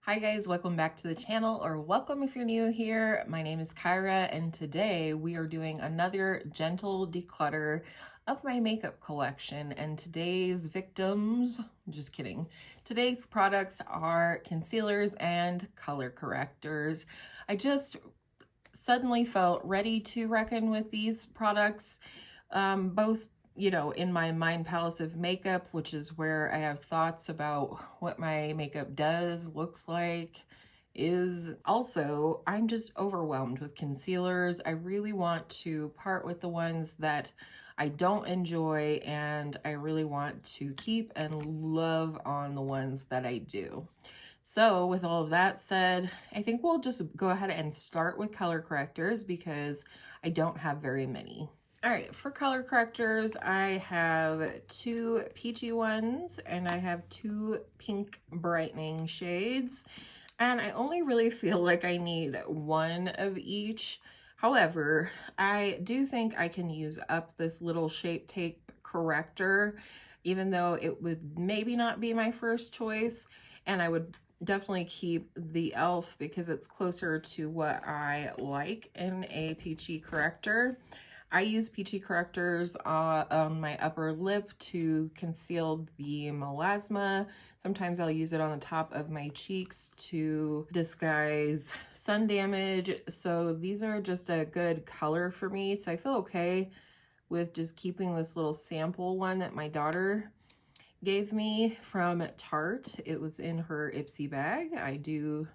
Hi guys, welcome back to the channel, or welcome if you're new here. My name is Kyra and today we are doing another gentle declutter of my makeup collection. And today's victims, just kidding, today's products are concealers and color correctors. I just suddenly felt ready to reckon with these products, both in my mind palace of makeup, which is where I have thoughts about what my makeup does, looks like, is. Also, I'm just overwhelmed with concealers. I really want to part with the ones that I don't enjoy, and I really want to keep and love on the ones that I do. So with all of that said, I think we'll just go ahead and start with color correctors because I don't have very many. All right, for color correctors, I have two peachy ones and I have two pink brightening shades. And I only really feel like I need one of each. However, I do think I can use up this little Shape Tape corrector, even though it would maybe not be my first choice. And I would definitely keep the e.l.f. because it's closer to what I like in a peachy corrector. I use peachy correctors on my upper lip to conceal the melasma. Sometimes I'll use it on the top of my cheeks to disguise sun damage. So these are just a good color for me. So I feel okay with just keeping this little sample one that my daughter gave me from Tarte. It was in her Ipsy bag. I do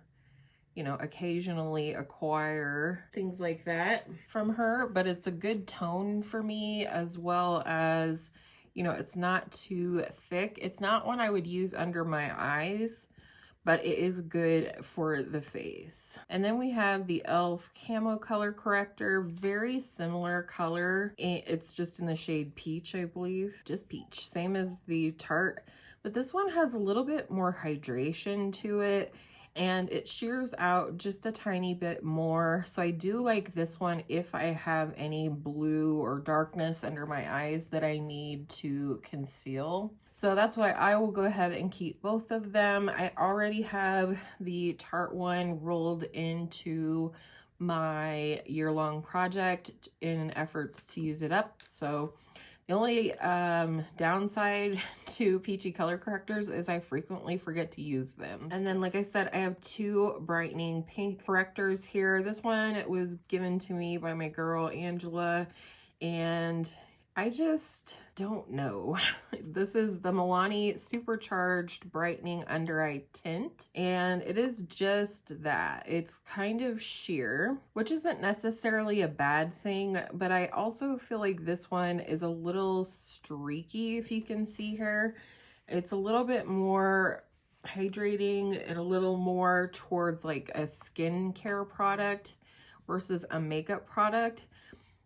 occasionally acquire things like that from her, but it's a good tone for me, as well as, it's not too thick. It's not one I would use under my eyes, but it is good for the face. And then we have the e.l.f. Camo Color Corrector, very similar color. It's just in the shade Peach, I believe, just peach, same as the Tarte, but this one has a little bit more hydration to it, and it shears out just a tiny bit more. So I do like this one if I have any blue or darkness under my eyes that I need to conceal. So that's why I will go ahead and keep both of them. I already have the Tarte one rolled into my year-long project in efforts to use it up. So the only downside to peachy color correctors is I frequently forget to use them. And then, like I said, I have two brightening pink correctors here. This one was given to me by my girl, Angela, and I just don't know. This is the Milani Supercharged Brightening Under Eye Tint, and it is just that. It's kind of sheer, which isn't necessarily a bad thing, but I also feel like this one is a little streaky, if you can see here. It's a little bit more hydrating and a little more towards like a skincare product versus a makeup product.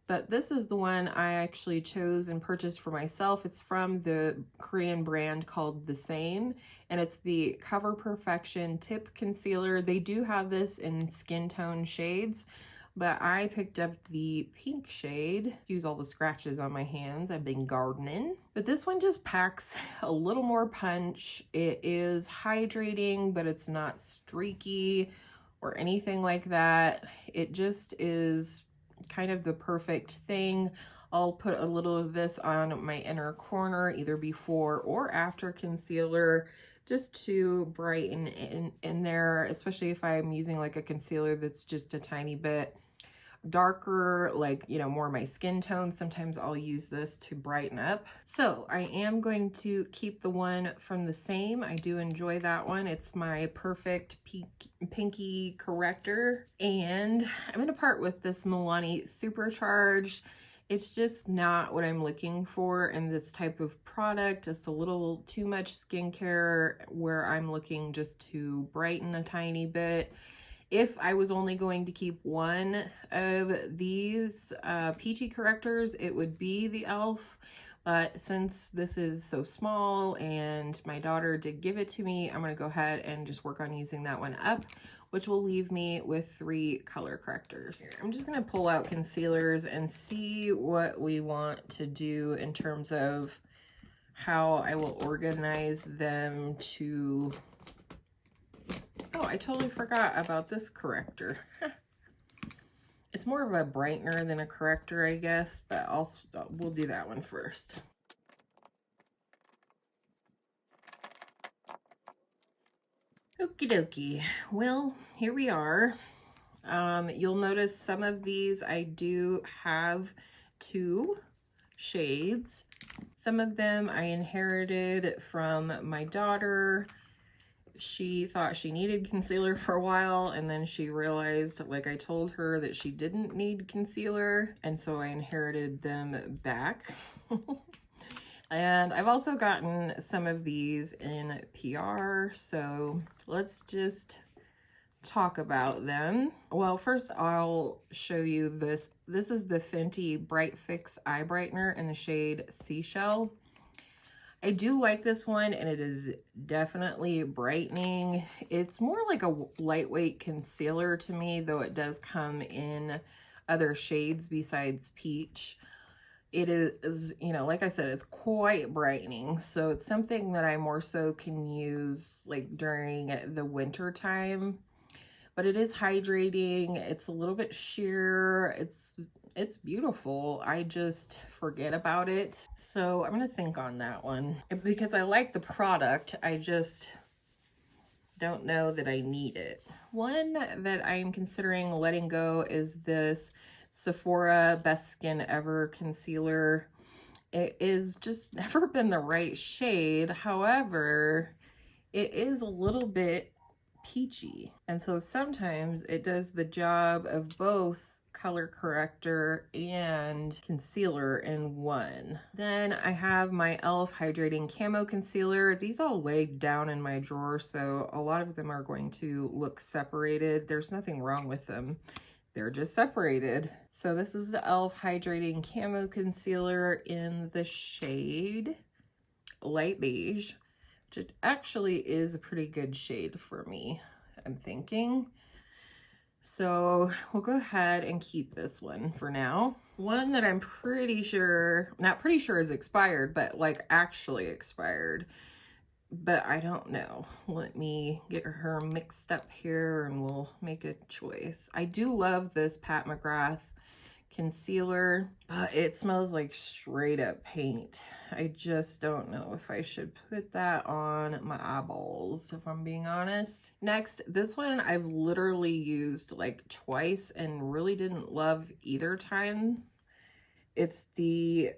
But this is the one I actually chose and purchased for myself. It's from the Korean brand called The Same, and it's the Cover Perfection Tip Concealer. They do have this in skin tone shades, but I picked up the pink shade. Excuse all the scratches on my hands, I've been gardening. But this one just packs a little more punch. It is hydrating, but it's not streaky or anything like that. It just is kind of the perfect thing. I'll put a little of this on my inner corner, either before or after concealer, just to brighten in there, especially if I'm using like a concealer that's just a tiny bit darker, like, more my skin tone. Sometimes I'll use this to brighten up. So I am going to keep the one from The Same. I do enjoy that one. It's my perfect pinky corrector. And I'm going to part with this Milani Supercharged. It's just not what I'm looking for in this type of product. It's a little too much skincare where I'm looking just to brighten a tiny bit. If I was only going to keep one of these peachy correctors, it would be the e.l.f. But since this is so small and my daughter did give it to me, I'm going to go ahead and just work on using that one up, which will leave me with 3 color correctors. I'm just going to pull out concealers and see what we want to do in terms of how I will organize them to... Oh, I totally forgot about this corrector. It's more of a brightener than a corrector, I guess, but we'll do that one first. Okie dokie. Well, here we are. You'll notice some of these I do have 2 shades. Some of them I inherited from my daughter. She thought she needed concealer for a while, and then she realized, like I told her, that she didn't need concealer, and so I inherited them back. And I've also gotten some of these in PR, so let's just talk about them. Well, first I'll show you this. This is the Fenty Bright Fix Eye Brightener in the shade Seashell. I do like this one, and it is definitely brightening. It's more like a lightweight concealer to me, though it does come in other shades besides peach. It is, you know, like I said, it's quite brightening. So it's something that I more so can use like during the winter time. But it is hydrating. It's a little bit sheer. It's beautiful. I just forget about it. So I'm gonna think on that one. Because I like the product, I just don't know that I need it. One that I'm considering letting go is this Sephora Best Skin Ever concealer. It is just never been the right shade. However, it is a little bit peachy, and so sometimes it does the job of both color corrector and concealer in one. Then I have my e.l.f. Hydrating Camo Concealer. These all laid down in my drawer, so a lot of them are going to look separated. There's nothing wrong with them. They're just separated. So this is the e.l.f. Hydrating Camo Concealer in the shade Light Beige, which actually is a pretty good shade for me, I'm thinking. So we'll go ahead and keep this one for now. One that I'm pretty sure, not pretty sure is expired, but like actually expired, but I don't know. Let me get her mixed up here and we'll make a choice. I do love this Pat McGrath concealer, but it smells like straight up paint. I just don't know if I should put that on my eyeballs, if I'm being honest. Next, this one I've literally used like twice and really didn't love either time. It's the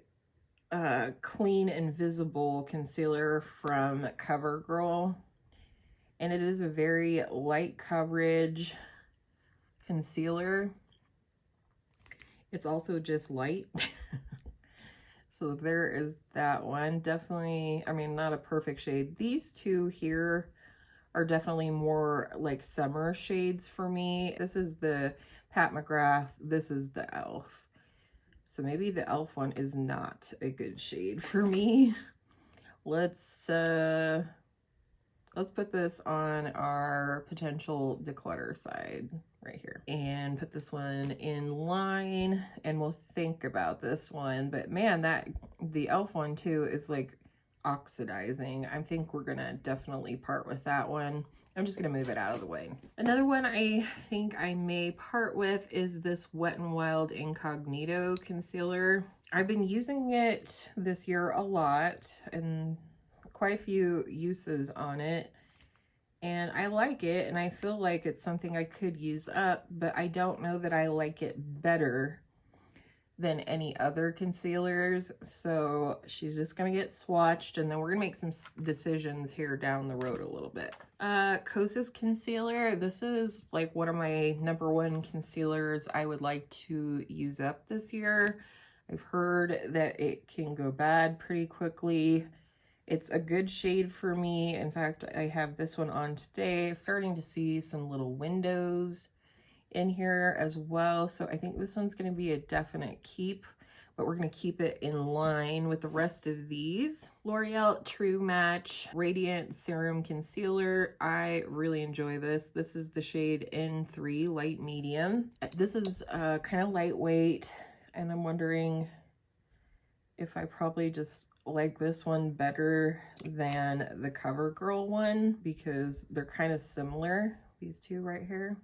Clean Invisible concealer from CoverGirl, and it is a very light coverage concealer. It's also just light. So there is that one. Definitely, I mean, not a perfect shade. These two here are definitely more like summer shades for me. This is the Pat McGrath. This is the e.l.f. So maybe the e.l.f. one is not a good shade for me. Let's put this on our potential declutter side right here and put this one in line, and we'll think about this one. But man, the e.l.f. one too is like oxidizing. I think we're gonna definitely part with that one. I'm just gonna move it out of the way. Another one I think I may part with is this Wet n Wild Incognito concealer. I've been using it this year a lot and quite a few uses on it, and I like it, and I feel like it's something I could use up, but I don't know that I like it better than any other concealers. So she's just gonna get swatched, and then we're gonna make some decisions here down the road a little bit. Kosas concealer. This is like one of my #1 concealers I would like to use up this year. I've heard that it can go bad pretty quickly. It's a good shade for me. In fact, I have this one on today. Starting to see some little windows in here as well. So I think this one's going to be a definite keep, but we're going to keep it in line with the rest of these. L'Oreal True Match Radiant Serum Concealer. I really enjoy this. This is the shade N3 Light Medium. This is kind of lightweight, and I'm wondering if I probably just like this one better than the CoverGirl one because they're kind of similar. these two right here.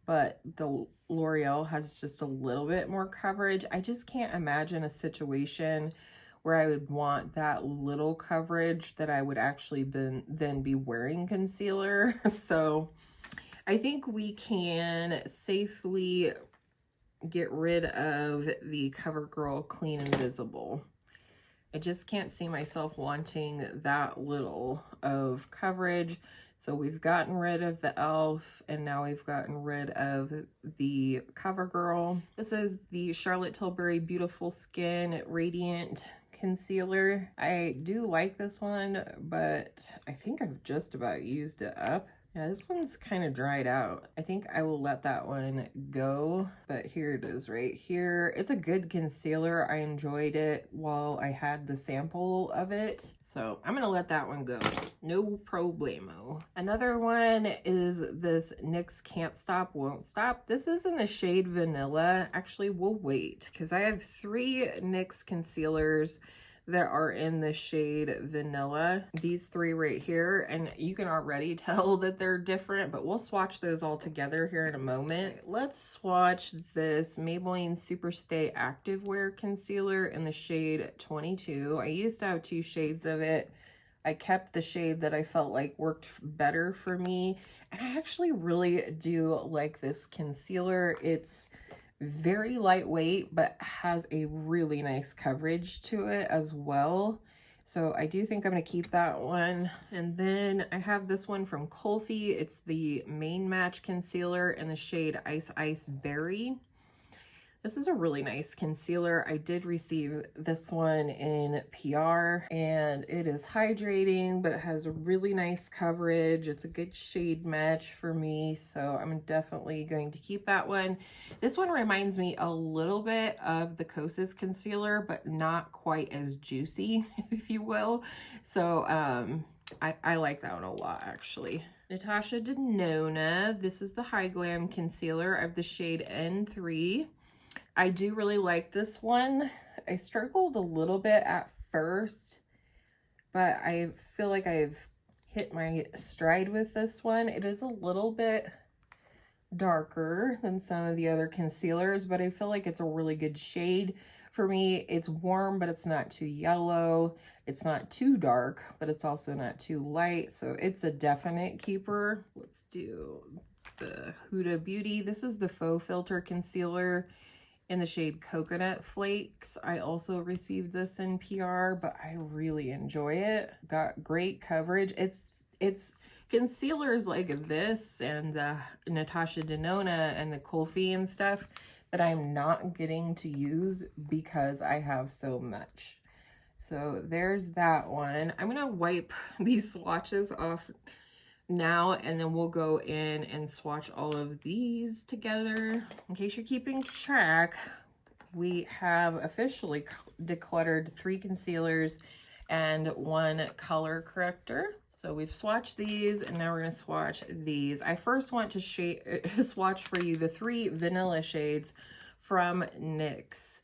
But the L'Oreal has just a little bit more coverage. I just can't imagine a situation where I would want that little coverage that I would actually then be wearing concealer. So I think we can safely get rid of the CoverGirl Clean Invisible. I just can't see myself wanting that little of coverage. So we've gotten rid of the e.l.f. and now we've gotten rid of the CoverGirl. This is the Charlotte Tilbury Beautiful Skin Radiant Concealer. I do like this one, but I think I've just about used it up. Yeah, this one's kind of dried out. I think I will let that one go, but here it is right here. It's a good concealer. I enjoyed it while I had the sample of it. So I'm gonna let that one go. No problemo. Another one is this NYX Can't Stop, Won't Stop. This is in the shade Vanilla. Actually, we'll wait because I have 3 NYX concealers that are in the shade Vanilla. These 3 right here, and you can already tell that they're different, but we'll swatch those all together here in a moment. Let's swatch this Maybelline Superstay Activewear Concealer in the shade 22. I used to have 2 shades of it. I kept the shade that I felt like worked better for me, and I actually really do like this concealer. It's very lightweight, but has a really nice coverage to it as well. So I do think I'm going to keep that one. And then I have this one from Kulfi. It's the Main Match Concealer in the shade Ice Ice Berry. This is a really nice concealer. I did receive this one in PR, and it is hydrating, but it has a really nice coverage. It's a good shade match for me, so I'm definitely going to keep that one. This one reminds me a little bit of the Kosas concealer, but not quite as juicy, if you will. So I like that one a lot, actually. Natasha Denona. This is the High Glam Concealer. I have the shade N3. I do really like this one. I struggled a little bit at first, but I feel like I've hit my stride with this one. It is a little bit darker than some of the other concealers, but I feel like it's a really good shade for me. It's warm, but it's not too yellow. It's not too dark, but it's also not too light. So it's a definite keeper. Let's do the Huda Beauty. This is the Faux Filter Concealer in the shade Coconut Flakes. I also received this in PR, but I really enjoy it. Got great coverage. It's concealers like this and the Natasha Denona and the Kulfi and stuff that I'm not getting to use because I have so much. So there's that one. I'm gonna wipe these swatches off now, and then we'll go in and swatch all of these together. In case you're keeping track, we have officially decluttered 3 concealers and 1 color corrector. So we've swatched these, and now we're going to swatch these. I first want to swatch for you the 3 vanilla shades from NYX.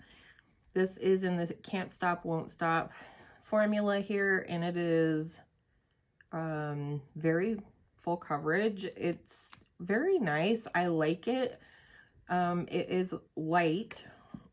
This is in the Can't Stop, Won't Stop formula here, and it is very full coverage. It's very nice. I like it. It is light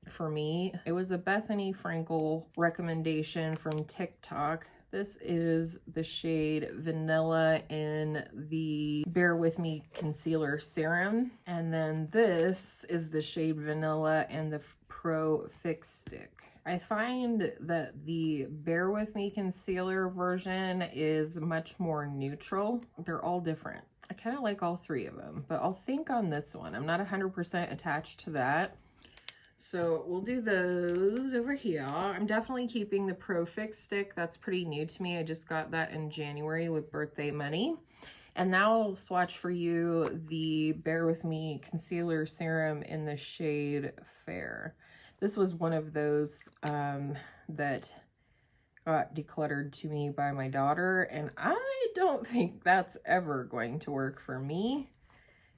for me. It was a Bethany Frankel recommendation from TikTok. This is the shade Vanilla in the Bear With Me Concealer Serum. And then this is the shade Vanilla in the Pro Fix Stick. I find that the Bear With Me concealer version is much more neutral. They're all different. I kind of like all 3 of them, but I'll think on this one. I'm not 100% attached to that. So we'll do those over here. I'm definitely keeping the Pro Fix Stick. That's pretty new to me. I just got that in January with birthday money. And now I'll swatch for you the Bear With Me Concealer Serum in the shade Fair. This was one of those that got decluttered to me by my daughter, and I don't think that's ever going to work for me.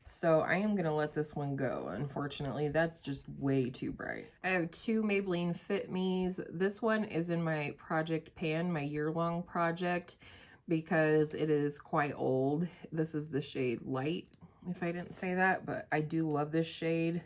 So I am going to let this one go. Unfortunately, that's just way too bright. I have 2 Maybelline Fit Me's. This one is in my project pan, my year-long project. because it is quite old. This is the shade Light, if I didn't say that, but I do love this shade.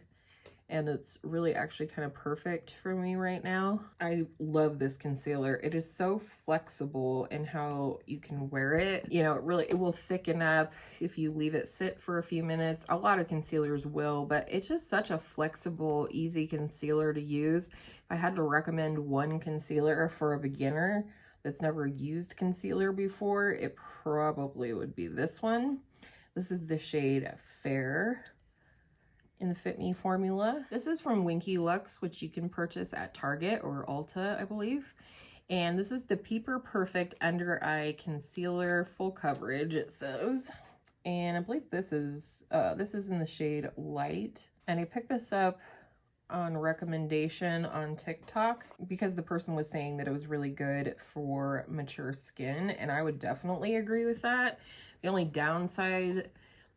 And it's really actually kind of perfect for me right now. I love this concealer. It is so flexible in how you can wear it. You know, it will thicken up if you leave it sit for a few minutes. A lot of concealers will, but it's just such a flexible, easy concealer to use. If I had to recommend one concealer for a beginner that's never used concealer before, it probably would be this one. This is the shade Fair in the Fit Me formula. This is from Winky Lux, which you can purchase at Target or Ulta, I believe. And this is the Peeper Perfect Under Eye Concealer, full coverage, it says. And I believe this is in the shade Light. And I picked this up on recommendation on TikTok because the person was saying that it was really good for mature skin, and I would definitely agree with that. The only downside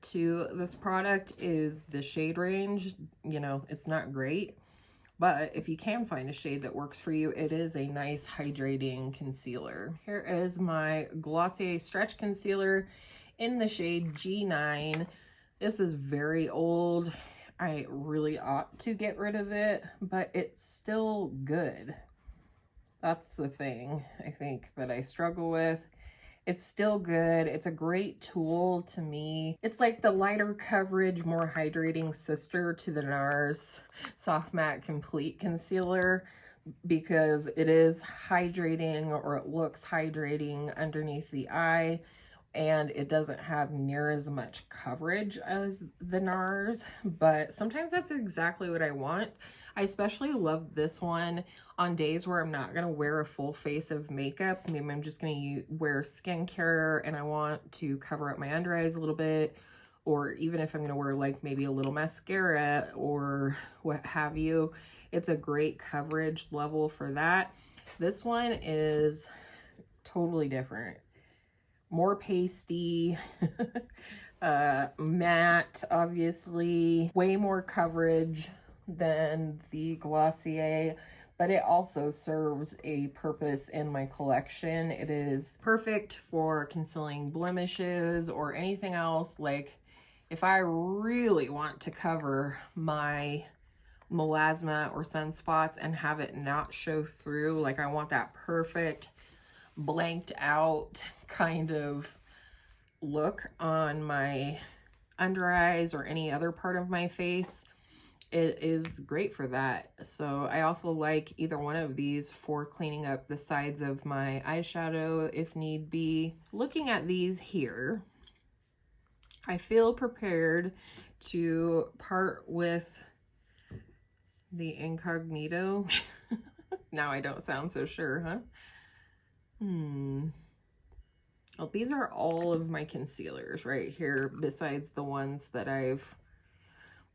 to this product is the shade range. You know, it's not great, but if you can find a shade that works for you, it is a nice hydrating concealer. Here is my Glossier Stretch Concealer in the shade G9. This is very old. I really ought to get rid of it, but it's still good. That's the thing I think that I struggle with. It's still good. It's a great tool to me. It's like the lighter coverage, more hydrating sister to the NARS Soft Matte Complete Concealer, because it is hydrating, or it looks hydrating underneath the eye, and it doesn't have near as much coverage as the NARS, but sometimes that's exactly what I want. I especially love this one on days where I'm not going to wear a full face of makeup. Maybe I'm just going to wear skincare and I want to cover up my under eyes a little bit, or even if I'm going to wear like maybe a little mascara or what have you. It's a great coverage level for that. This one is totally different. More pasty, matte, obviously, way more coverage than the Glossier, but it also serves a purpose in my collection. It is perfect for concealing blemishes or anything else. Like if I really want to cover my melasma or sunspots and have it not show through, like I want that perfect blanked out kind of look on my under eyes or any other part of my face, it is great for that. So I also like either one of these for cleaning up the sides of my eyeshadow if need be. Looking at these here, I feel prepared to part with the Incognito. Now I don't sound so sure, huh? Well, these are all of my concealers right here, besides the ones that I've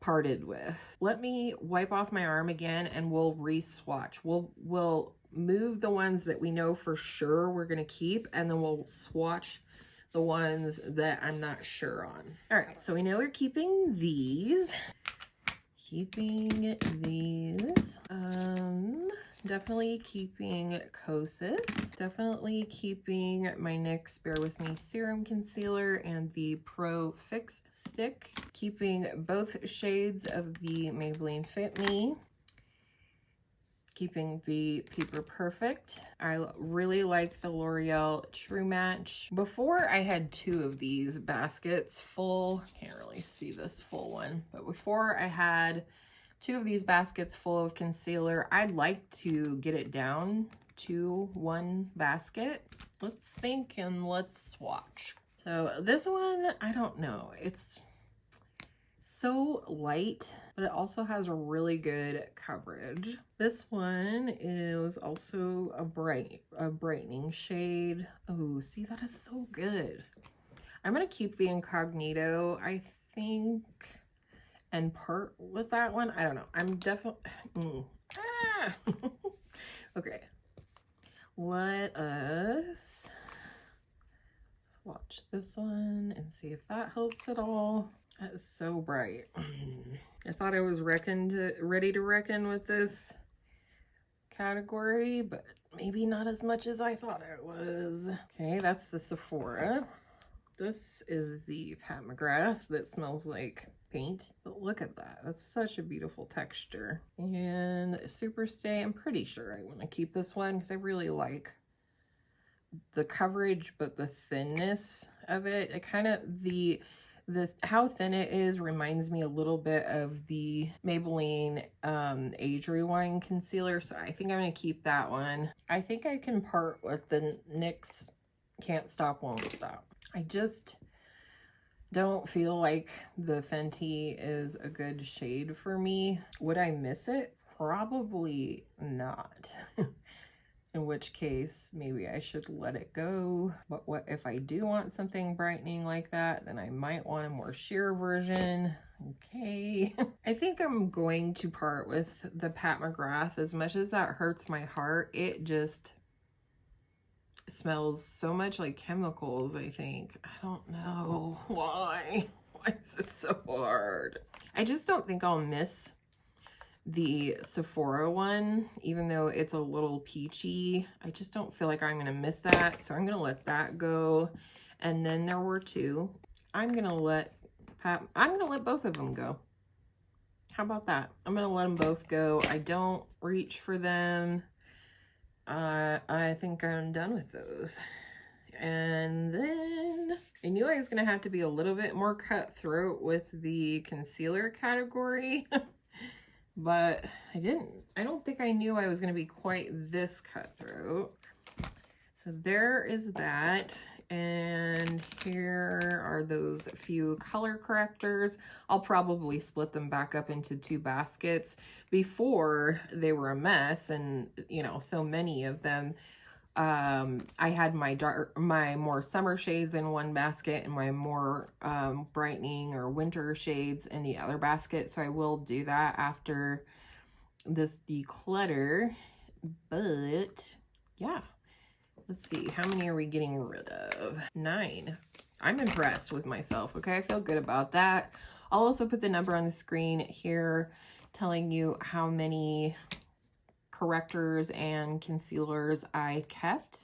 parted with. Let me wipe off my arm again and we'll re-swatch. We'll move the ones that we know for sure we're gonna keep, and then we'll swatch the ones that I'm not sure on. All right, so we know we're keeping these. Definitely keeping Kosas. Definitely keeping my NYX Bear With Me Serum Concealer and the Pro Fix Stick. Keeping both shades of the Maybelline Fit Me. Keeping the Peeper Perfect. I really like the L'Oreal True Match. Before I had two of these baskets full, can't really see this full one, but before I had two of these baskets full of concealer, I'd like to get it down to one basket. Let's think and let's swatch. So this one, I don't know. It's so light, but it also has a really good coverage. This one is also a brightening shade. Oh, see, that is so good. I'm gonna keep the Incognito, I think, and part with that one. I don't know. I'm definitely Okay, let us swatch this one and see if that helps at all. That is so bright. I thought I was ready to reckon with this category, but maybe not as much as I thought it was. Okay, that's the Sephora. This is the Pat McGrath that smells like paint, but look at that. That's such a beautiful texture. And Superstay, I'm pretty sure I want to keep this one because I really like the coverage, but the thinness of it, it kind of, the how thin it is reminds me a little bit of the Maybelline Age Rewind concealer, so I think I'm gonna keep that one. I think I can part with the NYX Can't Stop Won't Stop. I just don't feel like the Fenty is a good shade for me. Would I miss it? Probably not. In which case, maybe I should let it go. But what if I do want something brightening like that, then I might want a more sheer version. Okay. I think I'm going to part with the Pat McGrath. As much as that hurts my heart, it just smells so much like chemicals, I think. I don't know why. Why is it so hard? I just don't think I'll miss the Sephora one, even though it's a little peachy. I just don't feel like I'm gonna miss that, so I'm gonna let that go. And then there were two. I'm gonna let both of them go. How about that? I'm gonna let them both go. I don't reach for them. I think I'm done with those. And then I knew I was gonna have to be a little bit more cutthroat with the concealer category. But I don't think I knew I was going to be quite this cutthroat. So there is that. And here are those few color correctors. I'll probably split them back up into 2 baskets. Before they were a mess, and you know, so many of them. I had my more summer shades in one basket and my more brightening or winter shades in the other basket. So I will do that after this declutter. But yeah, let's see. How many are we getting rid of? 9. I'm impressed with myself. Okay, I feel good about that. I'll also put the number on the screen here telling you how many correctors and concealers I kept.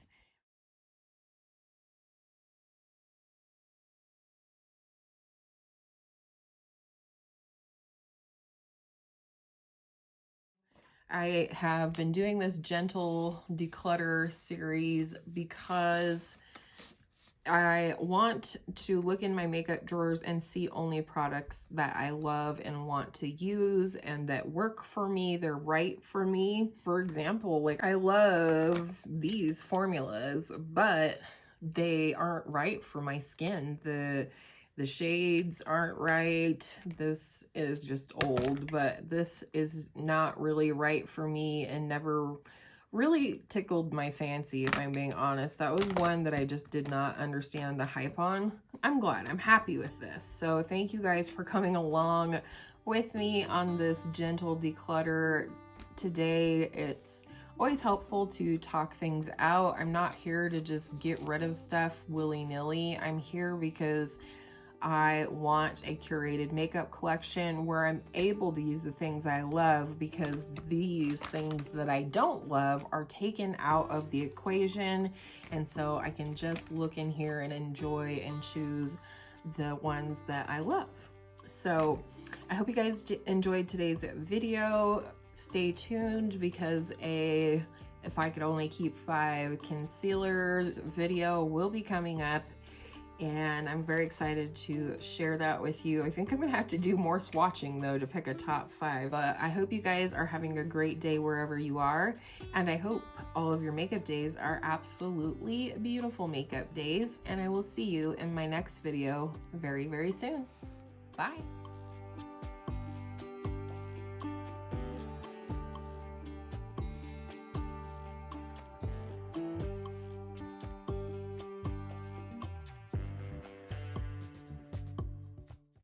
I have been doing this gentle declutter series because I want to look in my makeup drawers and see only products that I love and want to use and that work for me, they're right for me. For example, like I love these formulas, but they aren't right for my skin. The shades aren't right. This is just old, but this is not really right for me and never really tickled my fancy, if I'm being honest. That was one that I just did not understand the hype on. I'm glad. I'm happy with this. So thank you guys for coming along with me on this gentle declutter today. It's always helpful to talk things out. I'm not here to just get rid of stuff willy-nilly. I'm here because I want a curated makeup collection where I'm able to use the things I love, because these things that I don't love are taken out of the equation. And so I can just look in here and enjoy and choose the ones that I love. So I hope you guys enjoyed today's video. Stay tuned because if I could only keep 5 concealers video will be coming up. And I'm very excited to share that with you. I think I'm gonna have to do more swatching though to pick a top 5. But I hope you guys are having a great day wherever you are. And I hope all of your makeup days are absolutely beautiful makeup days. And I will see you in my next video very, very soon. Bye.